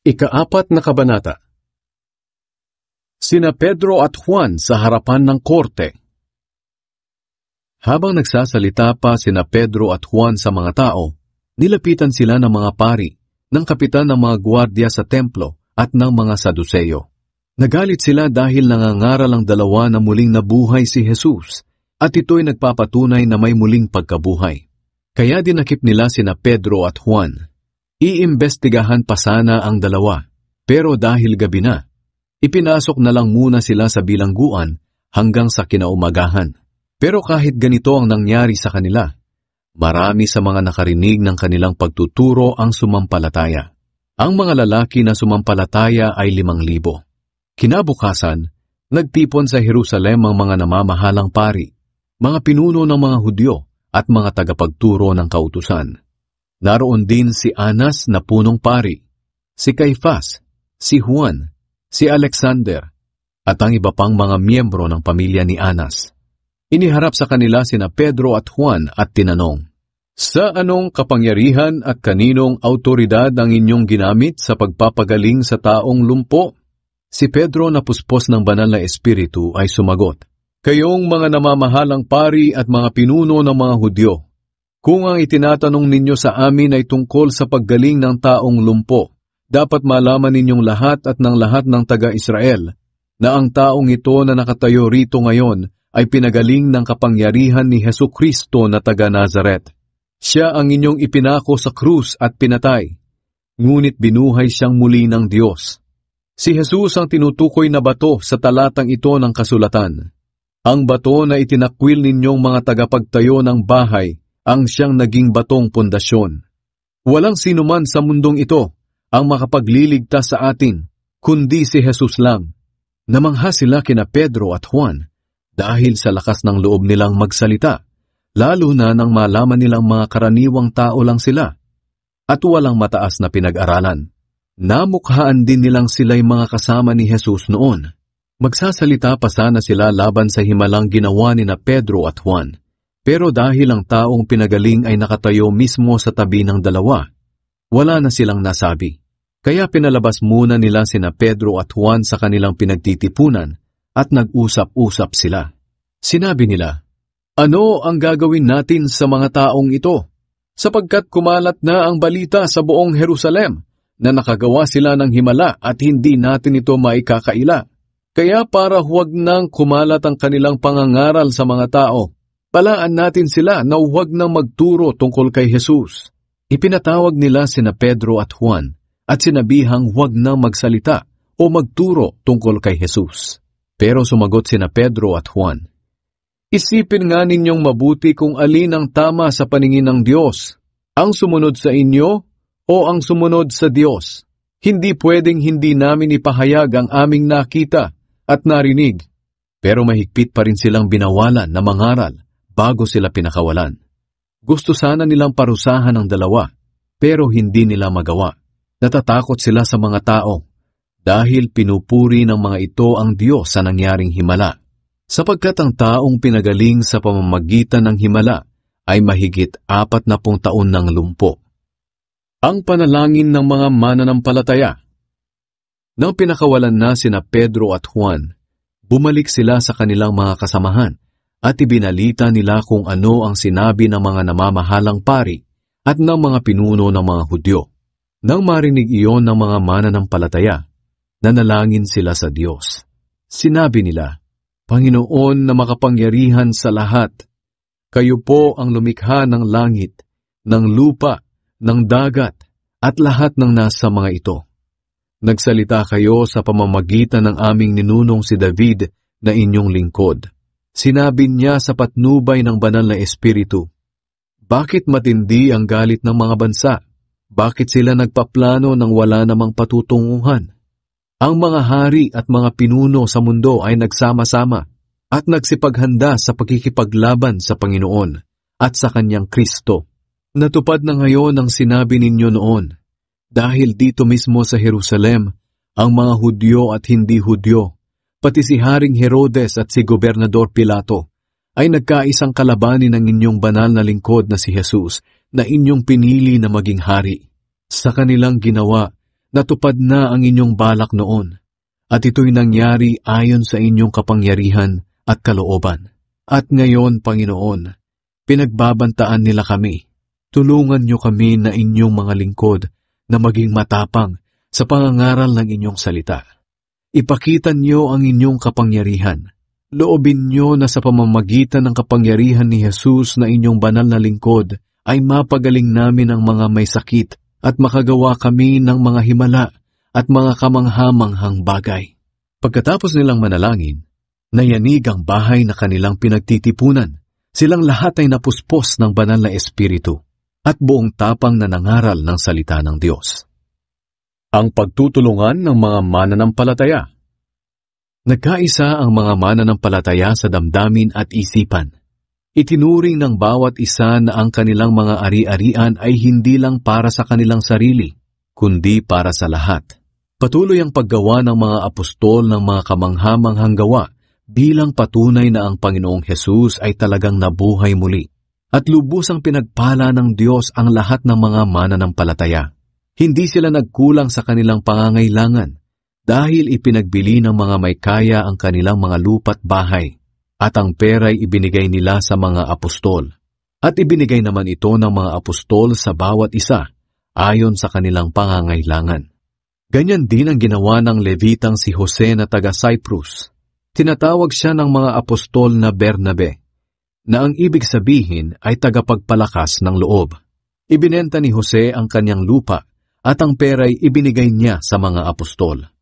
Ika-4 na kabanata. Sina Pedro at Juan sa harapan ng korte. Habang nagsasalita pa sina Pedro at Juan sa mga tao, nilapitan sila ng mga pari, ng kapitan ng mga gwardya sa templo at ng mga Saduseyo. Nagalit sila dahil nangangaral ang dalawa na muling nabuhay si Jesus at ito'y nagpapatunay na may muling pagkabuhay. Kaya dinakip nila sina Pedro at Juan. Iimbestigahan pa sana ang dalawa, pero dahil gabi na, ipinasok na lang muna sila sa bilangguan hanggang sa kinaumagahan. Pero kahit ganito ang nangyari sa kanila, marami sa mga nakarinig ng kanilang pagtuturo ang sumampalataya. Ang mga lalaki na sumampalataya ay 5,000. Kinabukasan, nagtipon sa Jerusalem ang mga namamahalang pari, mga pinuno ng mga Hudyo at mga tagapagturo ng kautusan. Naroon din si Anas na punong pari, si Caifás, si Juan, si Alexander, at ang iba pang mga miyembro ng pamilya ni Anas. Iniharap sa kanila sina Pedro at Juan at tinanong, "Sa anong kapangyarihan at kaninong autoridad ang inyong ginamit sa pagpapagaling sa taong lumpo?" Si Pedro na puspos ng banal na espiritu ay sumagot, "Kayong mga namamahalang pari at mga pinuno ng mga Hudyo, kung ang itinatanong ninyo sa amin ay tungkol sa paggaling ng taong lumpo, dapat malaman ninyong lahat at ng lahat ng taga-Israel na ang taong ito na nakatayo rito ngayon ay pinagaling ng kapangyarihan ni Jesucristo na taga-Nazaret. Siya ang inyong ipinako sa krus at pinatay, ngunit binuhay siyang muli ng Diyos. Si Jesus ang tinutukoy na bato sa talatang ito ng kasulatan. Ang bato na itinakwil ninyong mga tagapagtayo ng bahay ang siyang naging batong pundasyon. Walang sinuman sa mundong ito ang makapagliligtas sa atin, kundi si Jesus lang." Namangha sila kina Pedro at Juan dahil sa lakas ng loob nilang magsalita, lalo na nang malaman nilang mga karaniwang tao lang sila at walang mataas na pinag-aralan. Namukhaan din nilang sila'y mga kasama ni Jesus noon. Magsasalita pa sana sila laban sa himalang ginawa ni na Pedro at Juan. Pero dahil ang taong pinagaling ay nakatayo mismo sa tabi ng dalawa, wala na silang nasabi. Kaya pinalabas muna nila sina Pedro at Juan sa kanilang pinagtitipunan at nag-usap-usap sila. Sinabi nila, "Ano ang gagawin natin sa mga taong ito? Sapagkat kumalat na ang balita sa buong Jerusalem na nakagawa sila ng himala at hindi natin ito maikakaila. Kaya para huwag nang kumalat ang kanilang pangangaral sa mga tao, palaan natin sila na huwag nang magturo tungkol kay Jesus." Ipinatawag nila sina Pedro at Juan at sinabihang huwag nang magsalita o magturo tungkol kay Jesus. Pero sumagot sina Pedro at Juan, "Isipin nga ninyong mabuti kung alin ang tama sa paningin ng Diyos, ang sumunod sa inyo o ang sumunod sa Diyos. Hindi pwedeng hindi namin ipahayag ang aming nakita at narinig." Pero mahigpit pa rin silang binawalan na mangaral bago sila pinakawalan. Gusto sana nilang parusahan ang dalawa, pero hindi nila magawa. Natatakot sila sa mga tao dahil pinupuri ng mga ito ang Diyos sa nangyaring himala, sapagkat ang taong pinagaling sa pamamagitan ng himala ay mahigit 40 taon ng lumpo. Ang panalangin ng mga mananampalataya. Nang pinakawalan na sina Pedro at Juan, bumalik sila sa kanilang mga kasamahan at ibinalita nila kung ano ang sinabi ng mga namamahalang pari at ng mga pinuno ng mga Hudyo. Nang marinig iyon ng mga mananampalataya, nanalangin sila sa Diyos. Sinabi nila, "Panginoon na makapangyarihan sa lahat, kayo po ang lumikha ng langit, ng lupa, ng dagat, at lahat ng nasa mga ito. Nagsalita kayo sa pamamagitan ng aming ninunong si David na inyong lingkod. Sinabi niya sa patnubay ng banal na espiritu, bakit matindi ang galit ng mga bansa? Bakit sila nagpaplano ng wala namang patutunguhan? Ang mga hari at mga pinuno sa mundo ay nagsama-sama at nagsipaghanda sa pagkikipaglaban sa Panginoon at sa kanyang Kristo. Natupad na ngayon ang sinabi ninyo noon, dahil dito mismo sa Jerusalem, ang mga Hudyo at hindi Hudyo, pati si Haring Herodes at si Gobernador Pilato, ay nagkaisang kalabanin ng inyong banal na lingkod na si Jesus na inyong pinili na maging hari. Sa kanilang ginawa, Natupad na ang inyong balak noon, at ito'y nangyari ayon sa inyong kapangyarihan at kalooban. At ngayon, Panginoon, pinagbabantaan nila kami. Tulungan niyo kami na inyong mga lingkod na maging matapang sa pangangaral ng inyong salita. Ipakita niyo ang inyong kapangyarihan. Loobin niyo na sa pamamagitan ng kapangyarihan ni Jesus na inyong banal na lingkod ay mapagaling namin ang mga may sakit at makagawa kami ng mga himala at mga kamanghamanghang bagay. Pagkatapos nilang manalangin, nayanig ang bahay na kanilang pinagtitipunan. Silang lahat ay napuspos ng banal na espiritu at buong tapang na nangaral ng salita ng Diyos. Ang pagtutulungan ng mga mananampalataya. Nagkaisa ang mga mananampalataya sa damdamin at isipan. Itinuring ng bawat isa na ang kanilang mga ari-arian ay hindi lang para sa kanilang sarili, kundi para sa lahat. Patuloy ang paggawa ng mga apostol ng mga kamanghamanghang gawa bilang patunay na ang Panginoong Hesus ay talagang nabuhay muli. At lubusang pinagpala ng Diyos ang lahat ng mga mananampalataya. Hindi sila nagkulang sa kanilang pangangailangan dahil ipinagbili ng mga may kaya ang kanilang mga lupa't bahay at ang pera'y ibinigay nila sa mga apostol. At ibinigay naman ito ng mga apostol sa bawat isa ayon sa kanilang pangangailangan. Ganyan din ang ginawa ng Levitang si Jose na taga Cyprus. Tinatawag siya ng mga apostol na Bernabe, na ang ibig sabihin ay tagapagpalakas ng loob. Ibinenta ni Jose ang kanyang lupa at ang pera'y ibinigay niya sa mga apostol.